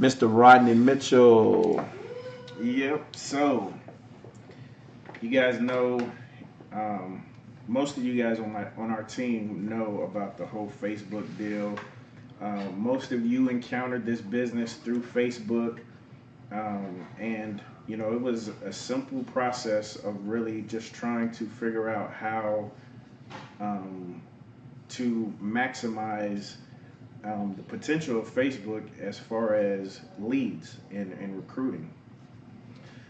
Mr. Rodney Mitchell. Yep. So you guys know, um, most of you guys on our team know about the whole Facebook deal. Most of you encountered this business through Facebook, and it was a simple process of really just trying to figure out how um, to maximize the potential of Facebook as far as leads and recruiting.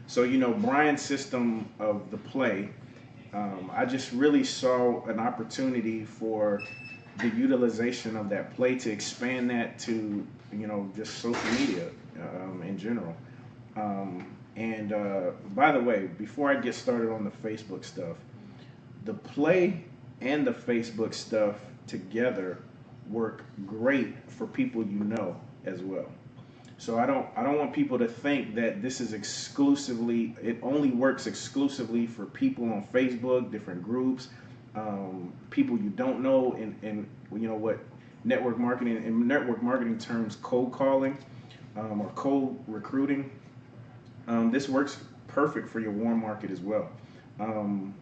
So, Brian's system of the play, I just really saw an opportunity for the utilization of that play to expand that to, just social media in general. And by the way, before I get started on the Facebook stuff, the play and the Facebook stuff together work great for people as well. So I don't want people to think that this is exclusively, it only works exclusively for people on Facebook, different groups, people you don't know, and what network marketing, in network marketing terms, cold calling, or cold recruiting. This works perfect for your warm market as well. Um,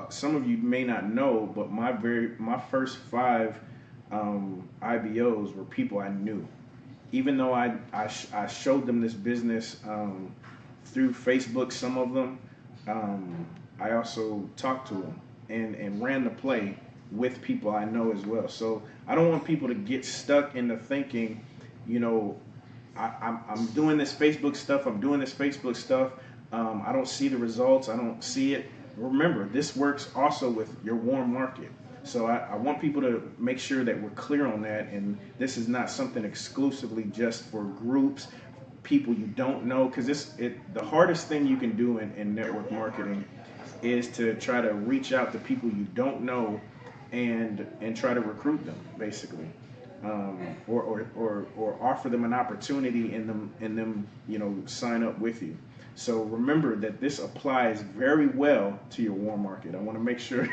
some of you may not know, but my first five IBOs were people I knew. Even though I showed them this business through Facebook, some of them, I also talked to them and ran the play with people I know as well. So I don't want people to get stuck into thinking, you know, I'm doing this Facebook stuff, I'm doing this Facebook stuff, I don't see the results, I don't see it. Remember, this works also with your warm market. So I want people to make sure that we're clear on that, and this is not something exclusively just for groups, people you don't know, because the hardest thing you can do in network marketing is to try to reach out to people you don't know and try to recruit them, basically, or offer them an opportunity and them sign up with you. So remember that this applies very well to your warm market. I want to make sure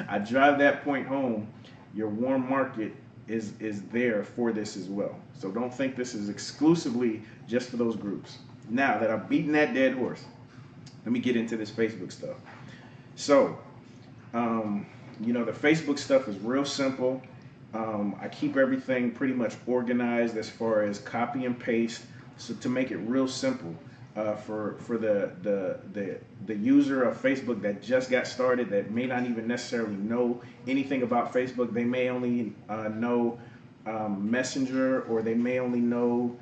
I drive that point home. Your warm market is there for this as well. So don't think this is exclusively just for those groups. Now that I've beaten that dead horse, let me get into this Facebook stuff. So, the Facebook stuff is real simple. I keep everything pretty much organized as far as copy and paste, so to make it real simple for the user of Facebook that just got started, that may not even necessarily know anything about Facebook. They may only know Messenger, or they may only know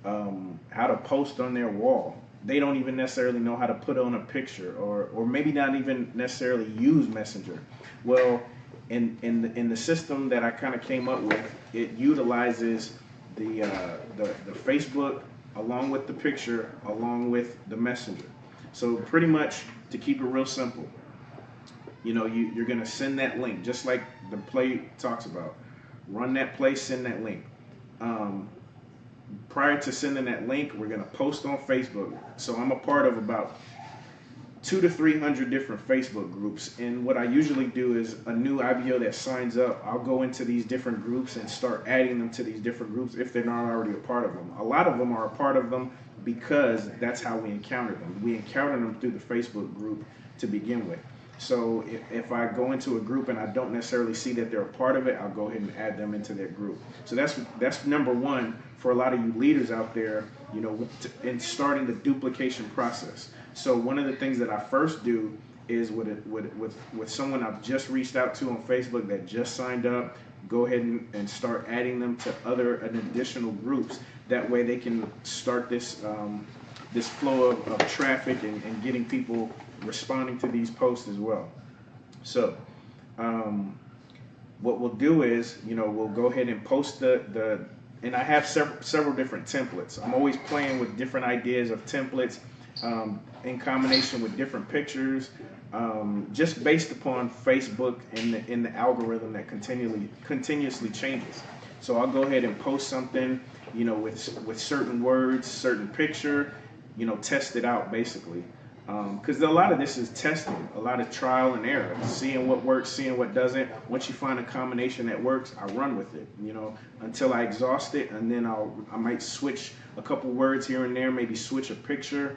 how to post on their wall. They don't even necessarily know how to put on a picture, or maybe not even necessarily use Messenger. Well, in the system that I kind of came up with, it utilizes the Facebook along with the picture, along with the Messenger. So pretty much, to keep it real simple, you're gonna send that link just like the play talks about. Run that play, send that link. Prior to sending that link, we're gonna post on Facebook. So I'm a part of about 200 to 300 different Facebook groups, and what I usually do is a new IBO that signs up, I'll go into these different groups and start adding them to these different groups if they're not already a part of them. A lot of them are a part of them because that's how we encounter them. We encounter them through the Facebook group to begin with. So if I go into a group and I don't necessarily see that they're a part of it, I'll go ahead and add them into that group. So that's number one for a lot of you leaders out there, in starting the duplication process. So one of the things that I first do is with someone I've just reached out to on Facebook that just signed up, go ahead and start adding them to other and additional groups. That way they can start this flow of traffic and getting people responding to these posts as well. So what we'll do is, we'll go ahead and post and I have several different templates. I'm always playing with different ideas of templates in combination with different pictures, just based upon Facebook and the algorithm that continuously changes. So I'll go ahead and post something, with certain words, certain picture, test it out basically. Because a lot of this is testing, a lot of trial and error, seeing what works, seeing what doesn't. Once you find a combination that works, I run with it, until I exhaust it, and then I might switch a couple words here and there, maybe switch a picture,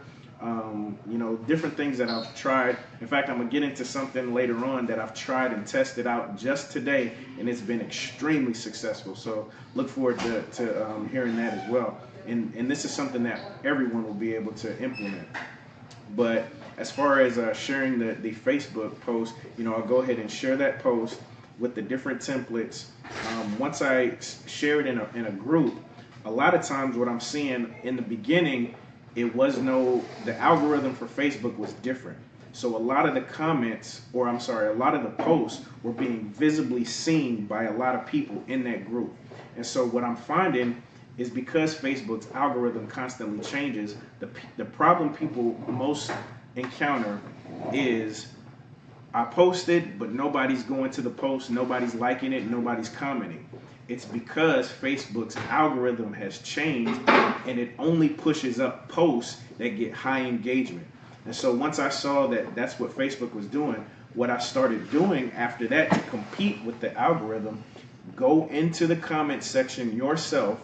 different things that I've tried. In fact, I'm gonna get into something later on that I've tried and tested out just today, and it's been extremely successful. So look forward to hearing that as well. And this is something that everyone will be able to implement. But as far as sharing the Facebook post, I'll go ahead and share that post with the different templates. Once I share it in a group, a lot of times what I'm seeing in the beginning, the algorithm for Facebook was different. So a lot of the comments, a lot of the posts were being visibly seen by a lot of people in that group. And so what I'm finding is because Facebook's algorithm constantly changes, the problem people most encounter is I posted, but nobody's going to the post, nobody's liking it, nobody's commenting. It's because Facebook's algorithm has changed and it only pushes up posts that get high engagement. And so once I saw that that's what Facebook was doing, what I started doing after that to compete with the algorithm, go into the comment section yourself.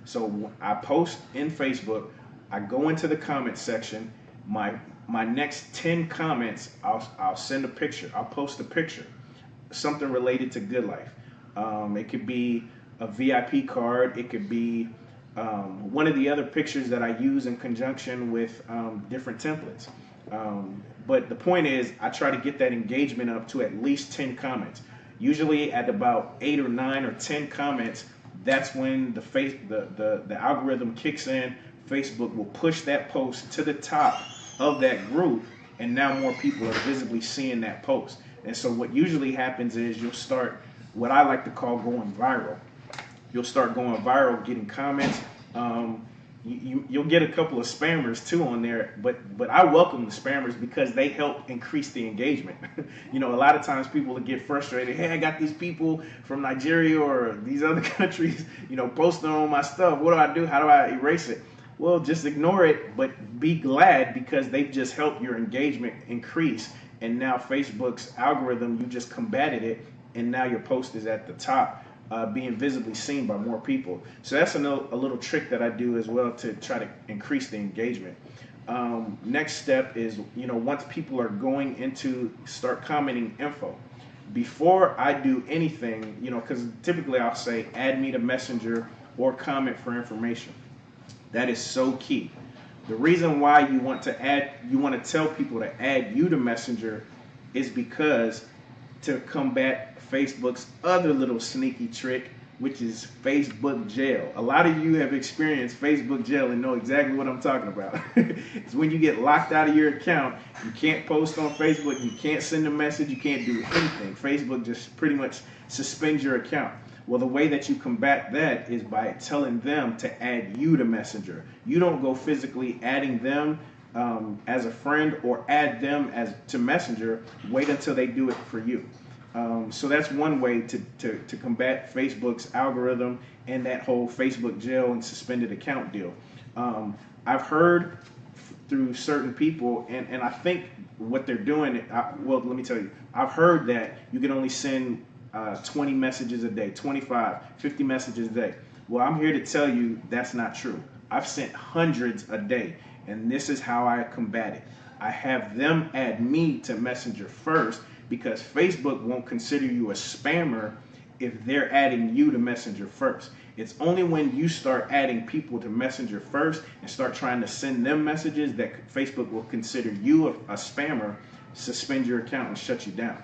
So I post in Facebook, I go into the comment section, my next 10 comments, I'll send a picture, I'll post a picture, something related to Good Life. It could be a VIP card, it could be one of the other pictures that I use in conjunction with different templates. But the point is, I try to get that engagement up to at least 10 comments. Usually at about 8 or 9 or 10 comments, that's when the algorithm kicks in. Facebook will push that post to the top of that group, and now more people are visibly seeing that post. And so what usually happens is you'll start what I like to call going viral. You'll start going viral, getting comments. You'll get a couple of spammers too on there, but I welcome the spammers because they help increase the engagement. A lot of times people will get frustrated. Hey, I got these people from Nigeria or these other countries, posting on my stuff. What do I do? How do I erase it? Well, just ignore it, but be glad because they've just helped your engagement increase. And now Facebook's algorithm, you just combated it, and now your post is at the top. Being visibly seen by more people. So that's a little trick that I do as well to try to increase the engagement. Next step is, once people are going into start commenting info, before I do anything, because typically I'll say add me to Messenger or comment for information. That is so key. The reason why you want to tell people to add you to Messenger is because to combat Facebook's other little sneaky trick, which is Facebook jail. A lot of you have experienced Facebook jail and know exactly what I'm talking about. It's when you get locked out of your account, you can't post on Facebook, you can't send a message, you can't do anything. Facebook just pretty much suspends your account. Well, the way that you combat that is by telling them to add you to Messenger. You don't go physically adding them as a friend or add them to Messenger. Wait until they do it for you. So that's one way to combat Facebook's algorithm and that whole Facebook jail and suspended account deal. I've heard through certain people, and I think what they're doing, well, let me tell you, I've heard that you can only send 20 messages a day, 25, 50 messages a day. Well, I'm here to tell you that's not true. I've sent hundreds a day, and this is how I combat it. I have them add me to Messenger first, because Facebook won't consider you a spammer if they're adding you to Messenger first. It's only when you start adding people to Messenger first and start trying to send them messages that Facebook will consider you a spammer, suspend your account, and shut you down.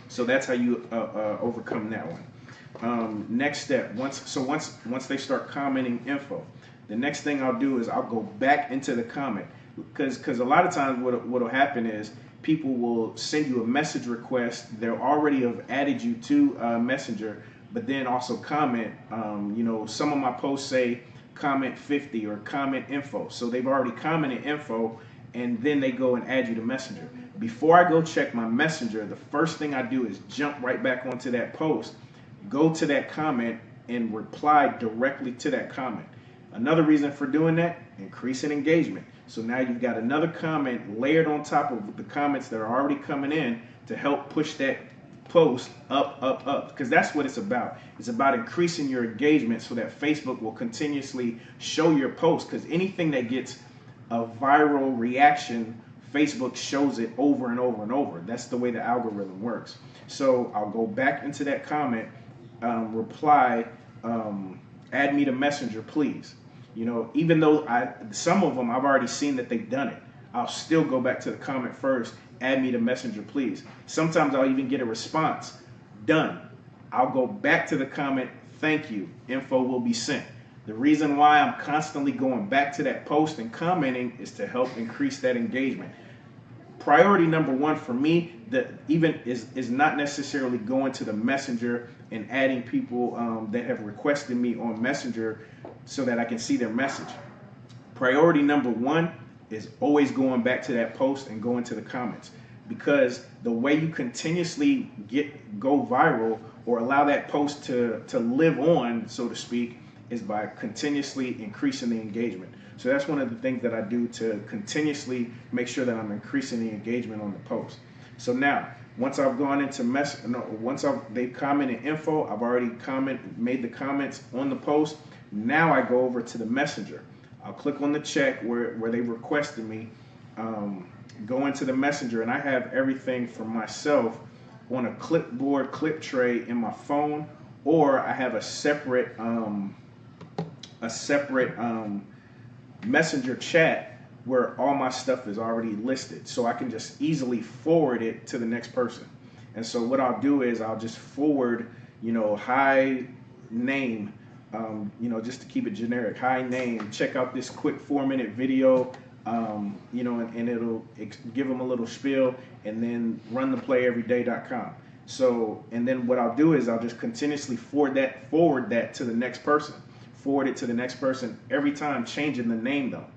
So that's how you overcome that one. Next step, once they start commenting info, the next thing I'll do is I'll go back into the comment, because a lot of times what'll happen is people will send you a message request. They'll already have added you to Messenger, but then also comment. Some of my posts say comment 50 or comment info. So they've already commented info, and then they go and add you to Messenger. Before I go check my Messenger, the first thing I do is jump right back onto that post, go to that comment, and reply directly to that comment. Another reason for doing that, increasing engagement. So now you've got another comment layered on top of the comments that are already coming in to help push that post up, because that's what it's about. It's about increasing your engagement so that Facebook will continuously show your post, because anything that gets a viral reaction, Facebook shows it over and over and over. That's the way the algorithm works. So I'll go back into that comment, reply, add me to Messenger, please. You know, even though some of them I've already seen that they've done it, I'll still go back to the comment first, add me to Messenger, please. Sometimes I'll even get a response, done. I'll go back to the comment, thank you, info will be sent. The reason why I'm constantly going back to that post and commenting is to help increase that engagement. Priority number one for me, is not necessarily going to the Messenger and adding people that have requested me on Messenger so that I can see their message. Priority number one is always going back to that post and going to the comments, because the way you continuously go viral or allow that post to live on, so to speak, is by continuously increasing the engagement. So that's one of the things that I do to continuously make sure that I'm increasing the engagement on the post. So now, once I've gone into they've commented info, I've already made the comments on the post. Now I go over to the Messenger. I'll click on the check where they requested me, go into the Messenger, and I have everything for myself on a clipboard clip tray in my phone, or I have a separate Messenger chat where all my stuff is already listed, so I can just easily forward it to the next person. And so what I'll do is I'll just forward, hi name, just to keep it generic, hi name, check out this quick 4-minute video, and it'll give them a little spiel, and then runtheplayeveryday.com. So, and then what I'll do is I'll just continuously forward that to the next person. Forward it to the next person every time, changing the name though,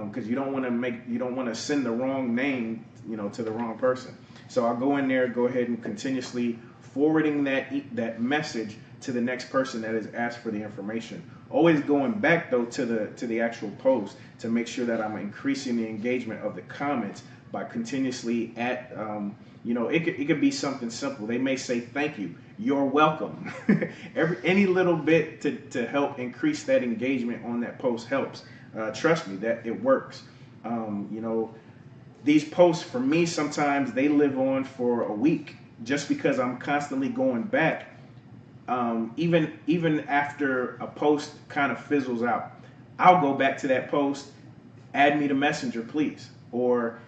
because you don't want to send the wrong name, to the wrong person. So I'll go in there, go ahead and continuously forwarding that message to the next person that has asked for the information. Always going back though to the actual post to make sure that I'm increasing the engagement of the comments by continuously it could be something simple. They may say thank you, you're welcome. Any little bit to help increase that engagement on that post helps. Trust me, that it works. These posts for me, sometimes they live on for a week just because I'm constantly going back. Even after a post kind of fizzles out, I'll go back to that post, add me to Messenger, please, or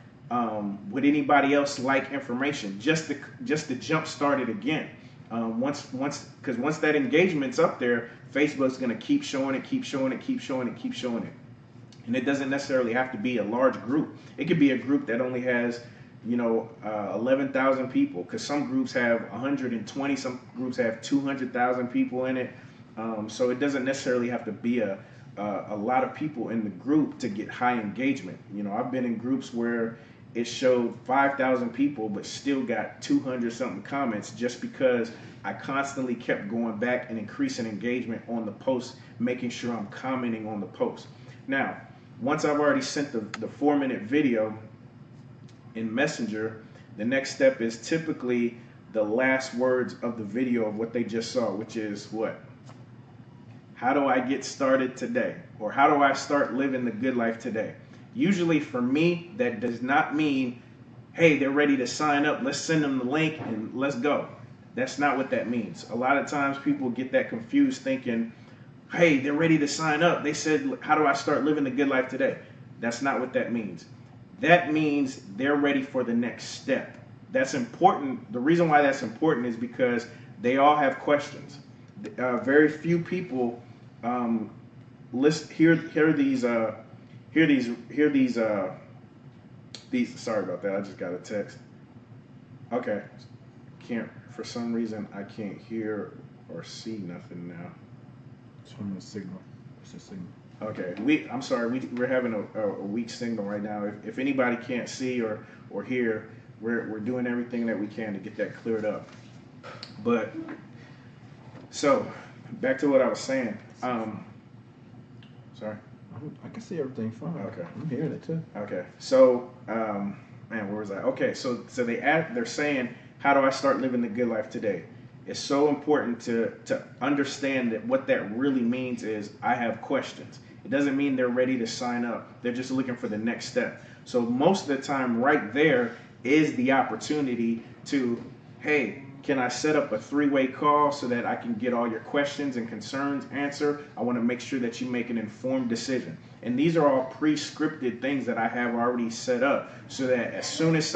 would anybody else like information, just to jump start it again. Once that engagement's up there, Facebook's going to keep showing it. And it doesn't necessarily have to be a large group. It could be a group that only has 11,000 people, because some groups have 120, some groups have 200,000 people in it. So it doesn't necessarily have to be a lot of people in the group to get high engagement. I've been in groups where it showed 5,000 people but still got 200 something comments, just because I constantly kept going back and increasing engagement on the post, making sure I'm commenting on the post. Now, once I've already sent the 4-minute video in Messenger, the next step is typically the last words of the video of what they just saw, which is what? How do I get started today? Or how do I start living the good life today? Usually for me, that does not mean, hey, they're ready to sign up, let's send them the link and let's go. That's not what that means. A lot of times people get that confused thinking, hey, they're ready to sign up. They said, how do I start living the good life today? That's not what that means. That means they're ready for the next step. That's important. The reason why that's important is because they all have questions. Very few people hear these. Sorry about that. I just got a text. Okay, for some reason I can't hear or see nothing now. It's from the signal. It's a signal. Okay, I'm sorry. We're having a weak signal right now. If anybody can't see or hear, we're doing everything that we can to get that cleared up. But so back to what I was saying. Sorry. I can see everything fine. Okay. I'm hearing it too. Okay. So, man, where was I? Okay. So they're saying, how do I start living the good life today? It's so important to understand that what that really means is I have questions. It doesn't mean they're ready to sign up. They're just looking for the next step. So most of the time right there is the opportunity to, hey, can I set up a 3-way call so that I can get all your questions and concerns answered? I want to make sure that you make an informed decision. And these are all pre-scripted things that I have already set up so that as soon as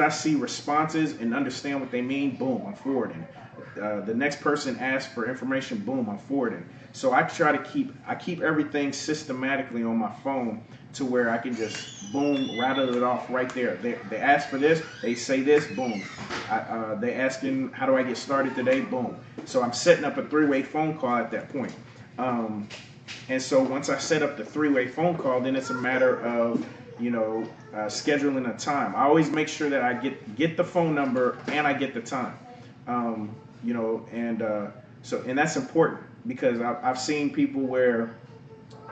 I see responses and understand what they mean, boom, I'm forwarding. The next person asks for information, boom, I'm forwarding. So I try to keep everything systematically on my phone to where I can just boom, rattle it off right there. They ask for this, they say this, boom. They asking how do I get started today, boom. So I'm setting up a 3-way phone call at that point. And so once I set up the 3-way phone call, then it's a matter of scheduling a time. I always make sure that I get the phone number and I get the time. And that's important because I've seen people where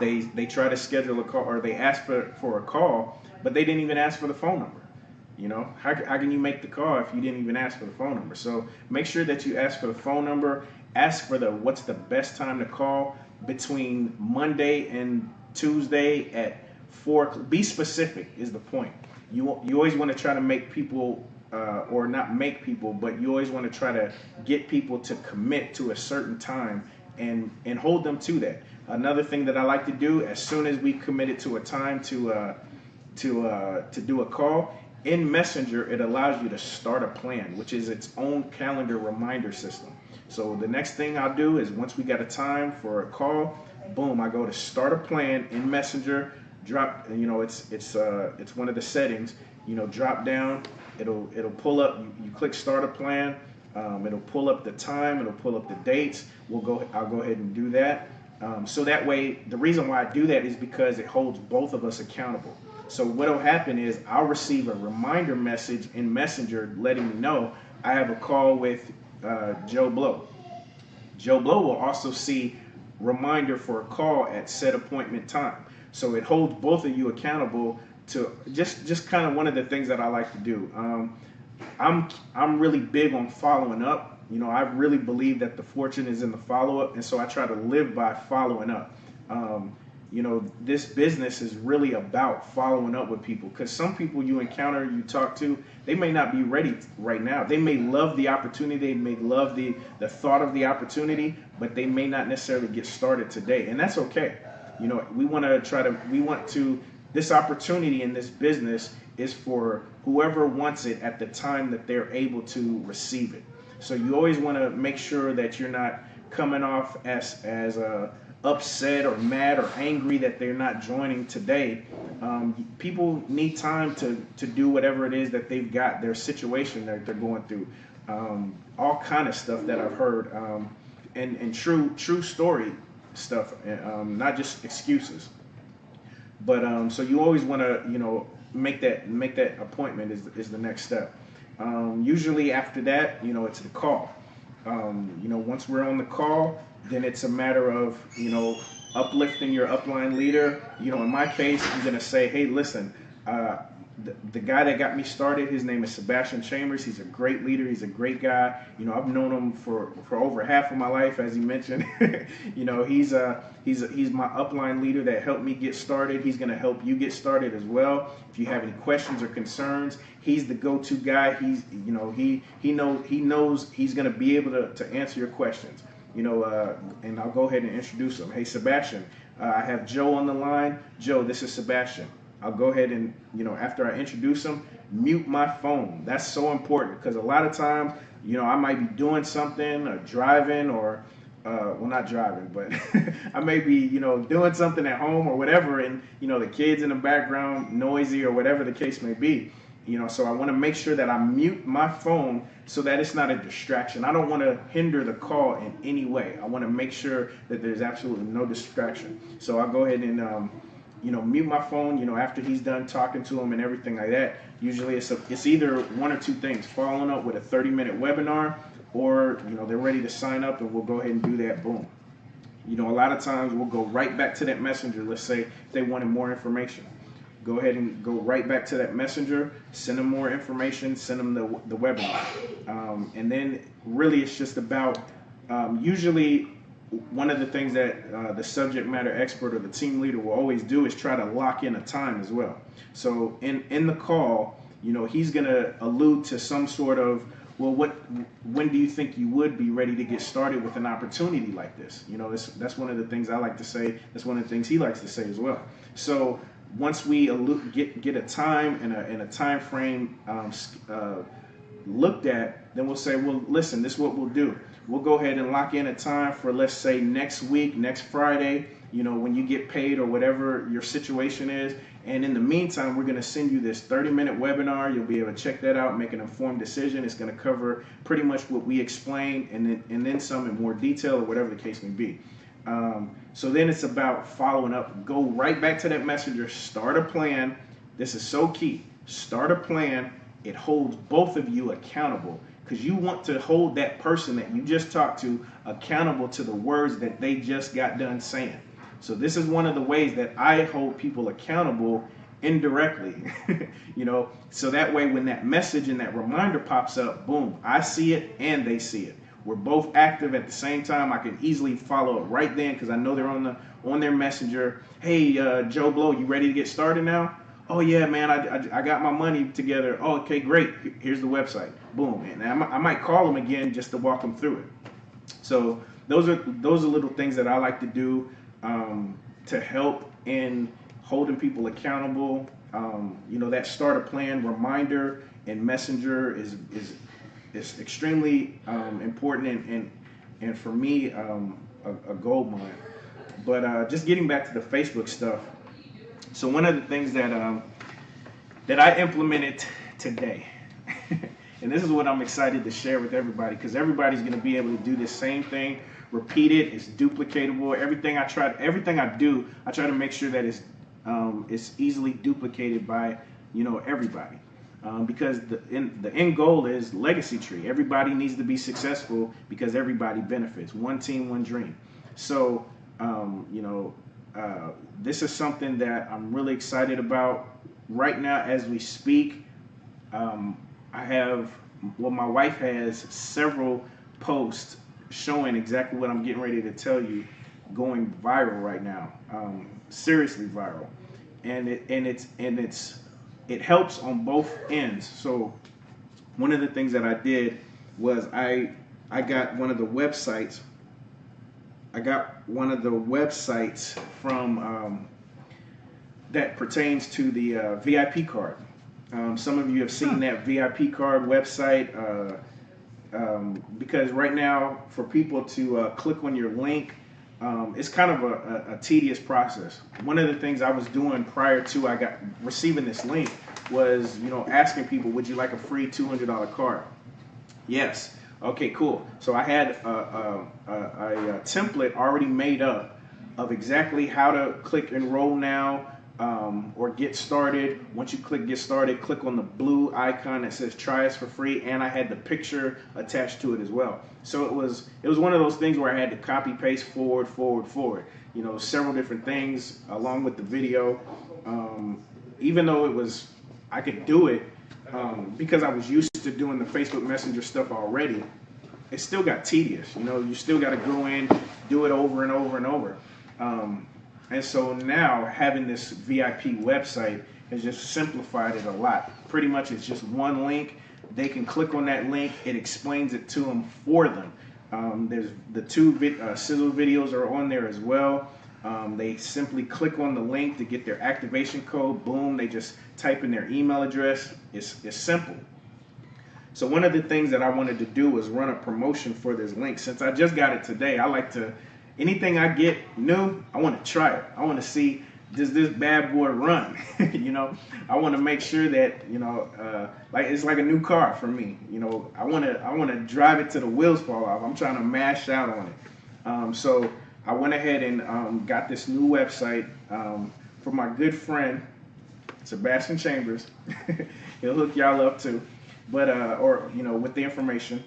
they try to schedule a call or they ask for a call, but they didn't even ask for the phone number. How can you make the call if you didn't even ask for the phone number? So make sure that you ask for the phone number. Ask for what's the best time to call between Monday and Tuesday at 4. Be specific is the point. You always want to try to make people, or not make people, but you always want to try to get people to commit to a certain time and hold them to that. Another thing that I like to do, as soon as we committed to a time to do a call, in Messenger, it allows you to start a plan, which is its own calendar reminder system. So the next thing I'll do is once we got a time for a call, boom, I go to start a plan in Messenger, drop, it's one of the settings, drop down, it'll pull up, you click start a plan, it'll pull up the time, it'll pull up the dates, I'll go ahead and do that. So that way, the reason why I do that is because it holds both of us accountable. So what'll happen is I'll receive a reminder message in Messenger letting me know I have a call with Joe Blow. Joe Blow will also see reminder for a call at set appointment time. So it holds both of you accountable to just kind of one of the things that I like to do. I'm really big on following up. I really believe that the fortune is in the follow-up, and so I try to live by following up. This business is really about following up with people because some people you encounter, you talk to, they may not be ready right now. They may love the opportunity, they may love the thought of the opportunity, but they may not necessarily get started today, and that's okay. This opportunity in this business is for whoever wants it at the time that they're able to receive it. So you always want to make sure that you're not coming off as upset or mad or angry that they're not joining today. People need time to do whatever it is that they've got, their situation that they're going through. All kind of stuff that I've heard, and true story stuff, not just excuses. But so you always want to make that appointment is the next step. Usually after that, it's the call. Once we're on the call, then it's a matter of, uplifting your upline leader. In my case, I'm going to say, hey, listen, the guy that got me started, his name is Sebastian Chambers. He's a great leader. He's a great guy. I've known him for over half of my life, as he mentioned. He's my upline leader that helped me get started. He's going to help you get started as well. If you have any questions or concerns, he's the go-to guy. He knows he's going to be able to answer your questions. And I'll go ahead and introduce him. Hey, Sebastian, I have Joe on the line. Joe, this is Sebastian. I'll go ahead and, after I introduce him, mute my phone. That's so important because a lot of times, I might be doing something or driving or, well, not driving, but I may be, doing something at home or whatever. And, the kids in the background, noisy or whatever the case may be. So I want to make sure that I mute my phone so that it's not a distraction. I don't want to hinder the call in any way. I want to make sure that there's absolutely no distraction. So I'll go ahead and, mute my phone, after he's done talking to him and everything like that. Usually it's either one or two things, following up with a 30-minute webinar or, they're ready to sign up and we'll go ahead and do that, boom. You know, a lot of times we'll go right back to that messenger. Let's say if they wanted more information. Go ahead and go right back to that messenger, send them more information, send them the webinar. And then really it's just about, usually one of the things that the subject matter expert or the team leader will always do is try to lock in a time as well. So in the call, you know, he's going to allude to some sort of, well, when do you think you would be ready to get started with an opportunity like this? You know, that's one of the things I like to say. That's one of the things he likes to say as well. So once we get a time and a time frame looked at, then we'll say, well, listen, this is what we'll do. We'll go ahead and lock in a time for, let's say, next week, next Friday, you know, when you get paid or whatever your situation is. And in the meantime, we're going to send you this 30-minute webinar. You'll be able to check that out, make an informed decision. It's going to cover pretty much what we explained and then some in more detail or whatever the case may be. So then it's about following up. Go right back to that messenger, start a plan. This is so key. Start a plan. It holds both of you accountable because you want to hold that person that you just talked to accountable to the words that they just got done saying. So this is one of the ways that I hold people accountable indirectly, you know, so that way when that message and that reminder pops up, boom, I see it and they see it. We're both active at the same time. I can easily follow up right then because I know they're on their messenger. Hey, Joe Blow, you ready to get started now? Oh yeah, man, I got my money together. Oh, okay, great. Here's the website. Boom, and I might call them again just to walk them through it. So those are little things that I like to do to help in holding people accountable. You know, that start a plan reminder and messenger is extremely important and for me a gold mine. But just getting back to the Facebook stuff. So one of the things that I implemented today, and this is what I'm excited to share with everybody because everybody's going to be able to do this same thing, repeat it. It's duplicatable. Everything I do, I try to make sure that it's easily duplicated by, you know, everybody. Because the end goal is legacy tree. Everybody needs to be successful because everybody benefits. One team, one dream. So, you know, this is something that I'm really excited about right now as we speak. My wife has several posts showing exactly what I'm getting ready to tell you, going viral right now, seriously viral, and it helps on both ends. So one of the things that I did was I got one of the websites. From that pertains to the VIP card. Some of you have seen that VIP card website because right now for people to click on your link, it's kind of a tedious process. One of the things I was doing prior to receiving this link was, you know, asking people, would you like a free $200 card? Yes. Okay, cool. So I had a template already made up of exactly how to click enroll now or get started. Once you click get started, click on the blue icon that says try us for free, and I had the picture attached to it as well. So it was one of those things where I had to copy paste forward, you know, several different things along with the video. Even though I could do it because I was used to doing the Facebook Messenger stuff already, it still got tedious. You know, you still got to go in, do it over and over and over. And so now having this VIP website has just simplified it a lot. Pretty much it's just one link. They can click on that link. It explains it to them for them. There's the two Sizzle videos are on there as well. They simply click on the link to get their activation code. Boom, they just type in their email address. It's simple. So one of the things that I wanted to do was run a promotion for this link. Since I just got it today, I like to, anything I get new, I want to try it. I want to see, does this bad boy run? You know, I want to make sure that, you know, like it's like a new car for me. You know, I want to drive it till the wheels fall off. I'm trying to mash out on it. So I went ahead and got this new website for my good friend Sebastian Chambers. He'll hook y'all up too, but or you know, with the information.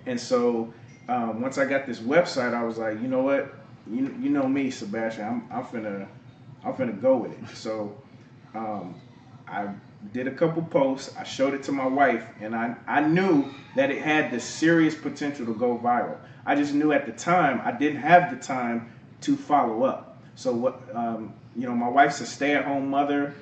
And so once I got this website, I was like, you know what? you know me, Sebastian. I'm finna go with it. So I did a couple posts. I showed it to my wife, and I knew that it had the serious potential to go viral. I just knew at the time I didn't have the time to follow up. So what, my wife's a stay-at-home mother.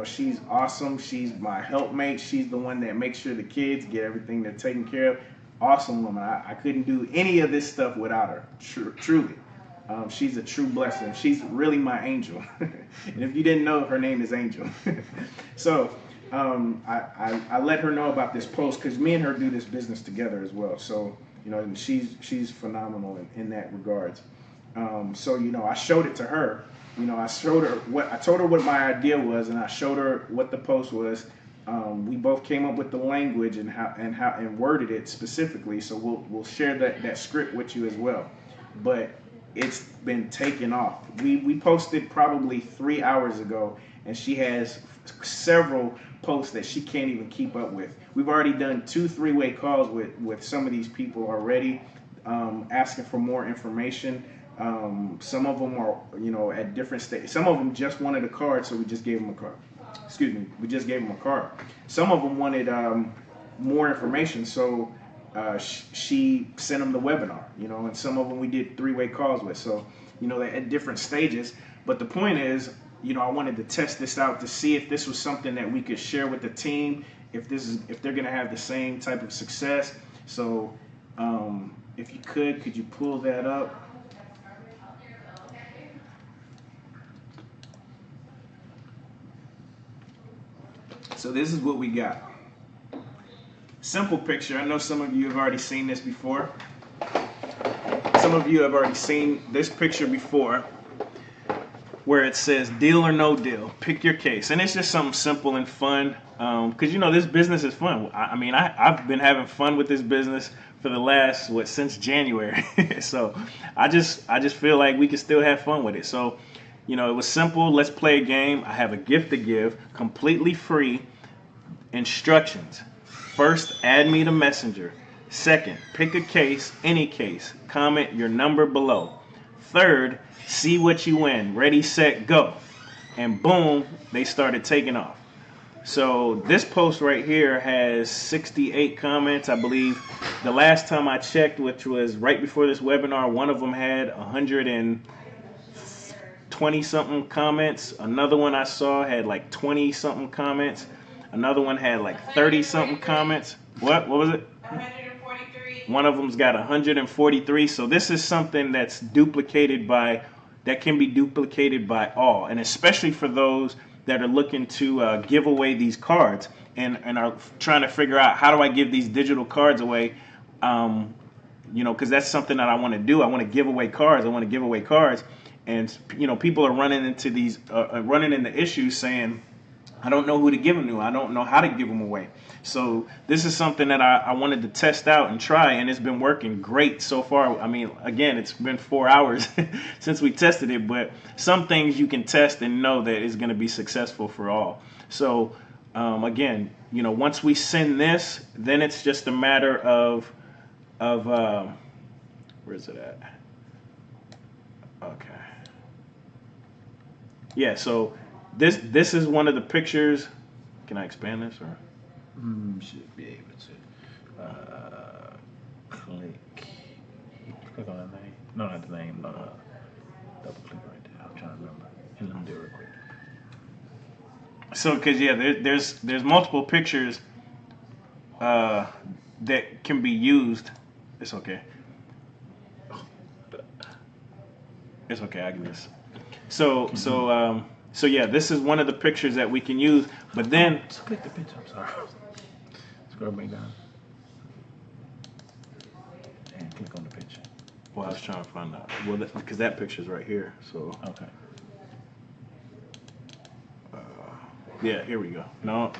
She's awesome. She's my helpmate. She's the one that makes sure the kids get everything they're taken care of. Awesome woman. I couldn't do any of this stuff without her. Truly. She's a true blessing. She's really my angel. And if you didn't know, her name is Angel. So I let her know about this post because me and her do this business together as well. So, and she's phenomenal in that regards. I showed it to her. I showed her I told her what my idea was, and I showed her what the post was. We both came up with the language and worded it specifically. So we'll share that script with you as well. But it's been taken off. We posted probably 3 hours ago, and she has several posts that she can't even keep up with. We've already done 2 3-way calls with some of these people already, asking for more information. Some of them are, at different stages. Some of them just wanted a card, so we just gave them a card. We just gave them a card. Some of them wanted more information, so she sent them the webinar, and some of them we did 3-way calls with. So, they're at different stages. But the point is, I wanted to test this out to see if this was something that we could share with the team, if they're going to have the same type of success. So, if you could you pull that up? So this is what we got. Simple picture. I know some of you have already seen this before. Some of you have already seen this picture before where it says deal or no deal. Pick your case. And it's just something simple and fun because, this business is fun. I've been having fun with this business for the last, since January. So I just feel like we can still have fun with it. So, it was simple. Let's play a game. I have a gift to give, completely free. Instructions. First, add me to Messenger. Second, pick a case, any case. Comment your number below. Third, see what you win. Ready, set, go. And boom, they started taking off. So this post right here has 68 comments. I believe the last time I checked, which was right before this webinar, one of them had 120 something comments. Another one I saw had like 20 something comments. Another one had like 30 something comments. What was it? 143. One of them's got 143. So this is something that can be duplicated by all, and especially for those that are looking to give away these cards and are trying to figure out, how do I give these digital cards away? Because that's something that I want to do. I want to give away cards. And people are running into issues saying, I don't know who to give them to. I don't know how to give them away. So this is something that I wanted to test out and try, and it's been working great so far. Again, it's been 4 hours since we tested it, but some things you can test and know that it's going to be successful for all. So again, once we send this, then it's just a matter of where's it at? Okay. Yeah, so this is one of the pictures. Can I expand this or? Should be able to. Click on the name. No, not the name. Double click right there. I'm trying to remember. And let me do it real quick. So, because there's multiple pictures that can be used. It's okay. It's okay. I can just. So yeah, this is one of the pictures that we can use. But then, just click the picture. I'm sorry. Scroll back down. And click on the picture. Well, I was trying to find out. Well, because that picture's right here. So okay. Yeah, here we go. No.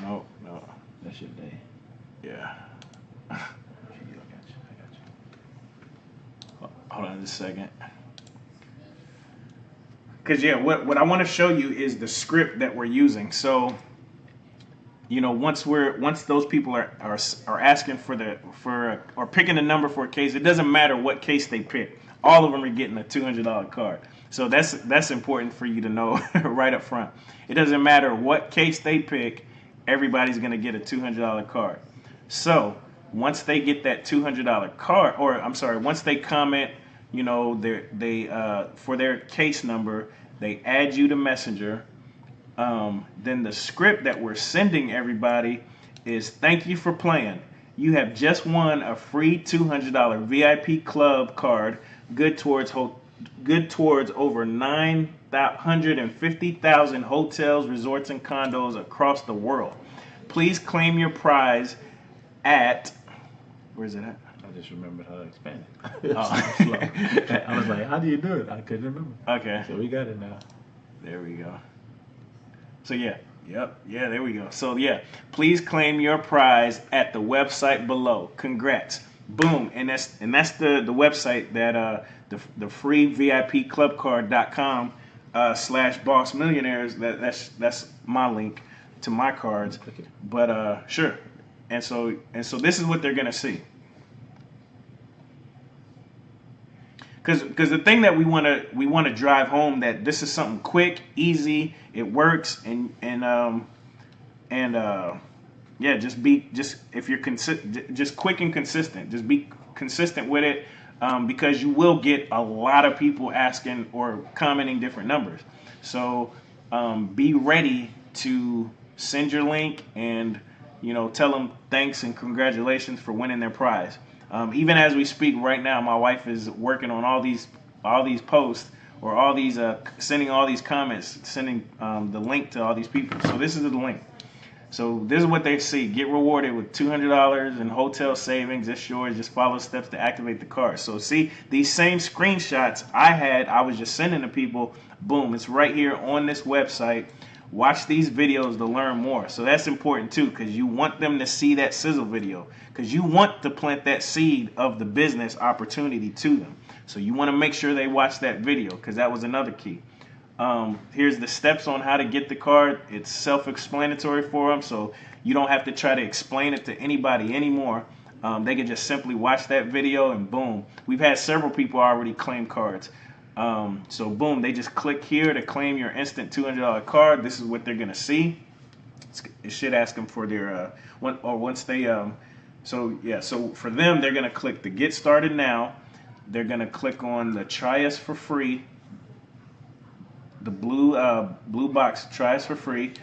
That's your day. Yeah. I got you. Hold on just a second. Because what I want to show you is the script that we're using. So, once those people are asking or picking a number for a case, it doesn't matter what case they pick. all of them are getting a $200 card. So that's important for you to know right up front. It doesn't matter what case they pick, everybody's going to get a $200 card. So once they get that $200 card, or I'm sorry, once they comment, you know, for their case number, they add you to Messenger. Then the script that we're sending everybody is, thank you for playing. You have just won a free $200 VIP club card, good towards over 950,000 hotels, resorts, and condos across the world. Please claim your prize at, where's it at? I just remembered how to expand it. I was like, how do you do it? I couldn't remember. Okay. So we got it now. There we go. So yeah. Yep. Yeah, there we go. So yeah, please claim your prize at the website below. Congrats. Boom. And that's the website that the free VIP clubcard.com /boss millionaires. That's my link to my cards. But sure. And so this is what they're gonna see. Because the thing that we want to drive home, that this is something quick, easy, it works, and yeah, just if you're just quick and consistent, just be consistent with it, because you will get a lot of people asking or commenting different numbers. So be ready to send your link and, you know, tell them thanks and congratulations for winning their prize. Even as we speak right now, my wife is working on all these posts, or all these sending all these comments, sending the link to all these people. So this is the link. So this is what they see: get rewarded with $200 in hotel savings. It's yours. Just follow steps to activate the card. So see, these same screenshots I was just sending to people. Boom! It's right here on this website. Watch these videos to learn more. So that's important too, because you want them to see that sizzle video, because you want to plant that seed of the business opportunity to them. So you want to make sure they watch that video, because that was another key. Here's the steps on how to get the card. It's self-explanatory for them, so you don't have to try to explain it to anybody anymore. They can just simply watch that video and boom. We've had several people already claim cards. So boom, they just click here to claim your instant $200 card. This is what they're gonna see. It should ask them for their once they so yeah, so for them, they're gonna click the get started now. They're gonna click on the try us for free, the blue box, try us for free,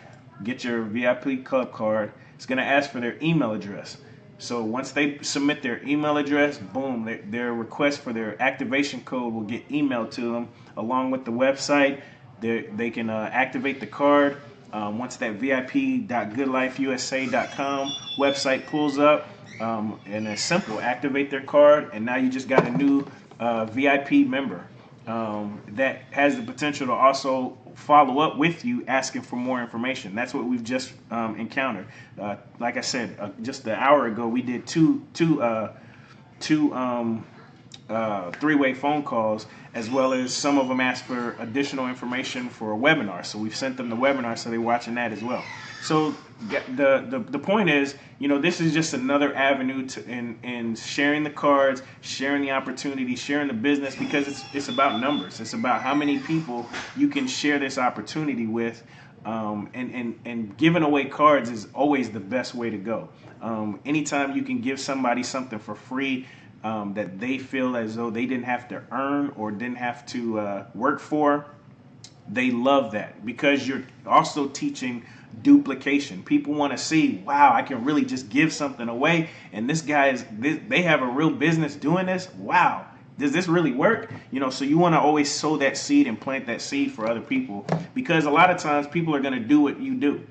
get your VIP club card. It's gonna ask for their email address. So once they submit their email address, boom, their request for their activation code will get emailed to them along with the website. They can activate the card. Once that VIP.GoodLifeUSA.com website pulls up, and it's simple, activate their card, and now you just got a new VIP member that has the potential to also follow up with you asking for more information. That's what we've just encountered. Like I said, just an hour ago, we did two three-way phone calls, as well as some of them asked for additional information for a webinar. So we've sent them the webinar, so they're watching that as well. So the point is, you know, this is just another avenue in sharing the cards, sharing the opportunity, sharing the business, because it's about numbers. It's about how many people you can share this opportunity with, and giving away cards is always the best way to go. Anytime you can give somebody something for free, that they feel as though they didn't have to earn or didn't have to work for, they love that, because you're also teaching duplication. People want to see, wow, I can really just give something away, and they have a real business doing this. Wow, does this really work? You know, so you want to always sow that seed and plant that seed for other people, because a lot of times people are going to do what you do.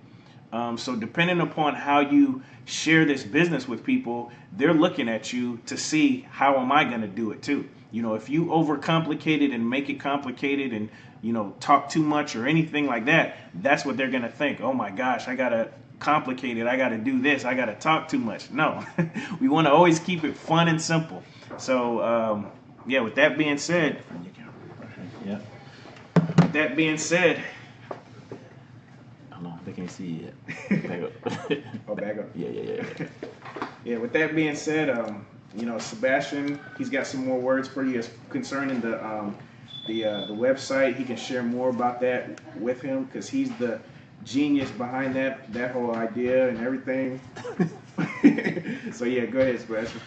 So depending upon how you share this business with people, they're looking at you to see, how am I going to do it too? You know, if you overcomplicate it and make it complicated and, you know, talk too much or anything like that, that's what they're going to think. Oh my gosh, I got to complicate it. I got to do this. I got to talk too much. No, we want to always keep it fun and simple. So, yeah, with that being said, yeah. With that being said, they can't see it yet. Back up. Oh, back up. Yeah. Yeah, with that being said, you know, Sebastian, he's got some more words for you as concerning the website. He can share more about that with him because he's the genius behind that whole idea and everything. So yeah, go ahead, Sebastian.